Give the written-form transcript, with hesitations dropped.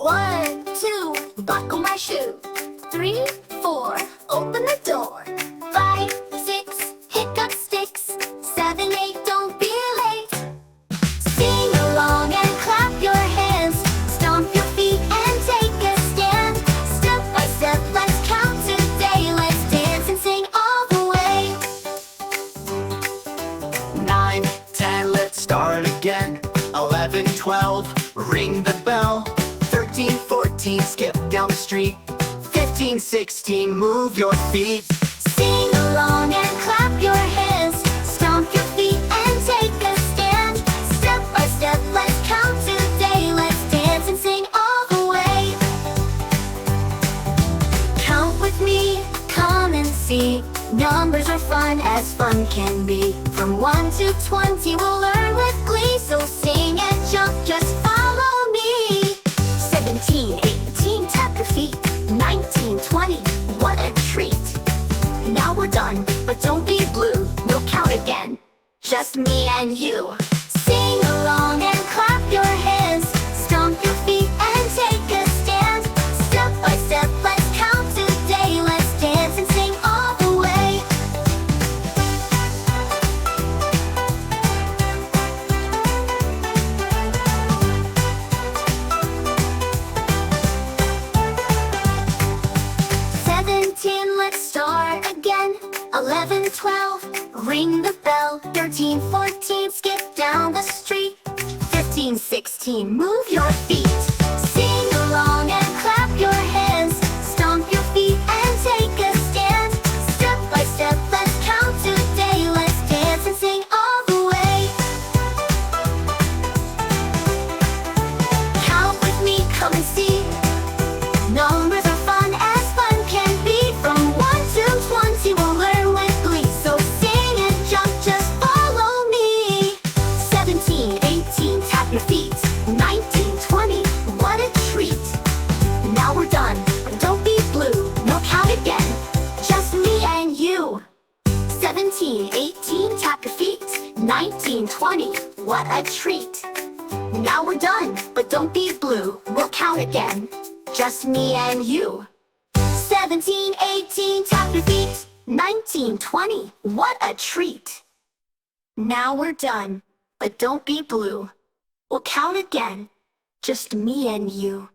1, 2, buckle my shoe. 3, 4, open the door. 5, 6, hiccup sticks. 7, 8, don't be late. Sing along and clap your hands. Stomp your feet and take a stand. Step by step, let's count today. Let's dance and sing all the way. 9, 10, let's start again. 11, 12, ring the bell. 13, 14, skip down the street. 15, 16, move your feet. Sing along and clap your hands. Stomp your feet and take a stand. Step by step, let's count today. Let's dance and sing all the way. Count with me, come and see. Numbers are fun as fun can be. From 1 to 20 we'll learn with glee. So sing and jump, just follow me. 17, 18, tap your feet. 19, 20, what a treat. Now we're done, but don't be blue. We'll count again, just me and you. Sing along and clap your hands. Stomp your feet and take a stand. Step by step, let's count today. Let's dance and sing all the way. Let's start again. 11, 12, ring the bell. 13, 14, skip down the street. 15, 16, move your feet. Sing along and clap your hands. Stomp your feet and take a stand. Step by step, let's count today. Let's dance and sing all the way. Count with me, come and see. Numbers are fun as fun can be. From 1 to 20 we'll learn with glee. So sing and jump, just follow me. 17, 18, tap your feet. 19, 20, what a treat. Now we're done, but don't be blue. No count again, just me and you. 17, 18, tap your feet. 19, 20, what a treat. Now we're done, but don't be blue. We'll count again, just me and you. 17, 18, tap your feet. 19, 20, what a treat. Now we're done, but don't be blue. We'll count again, just me and you.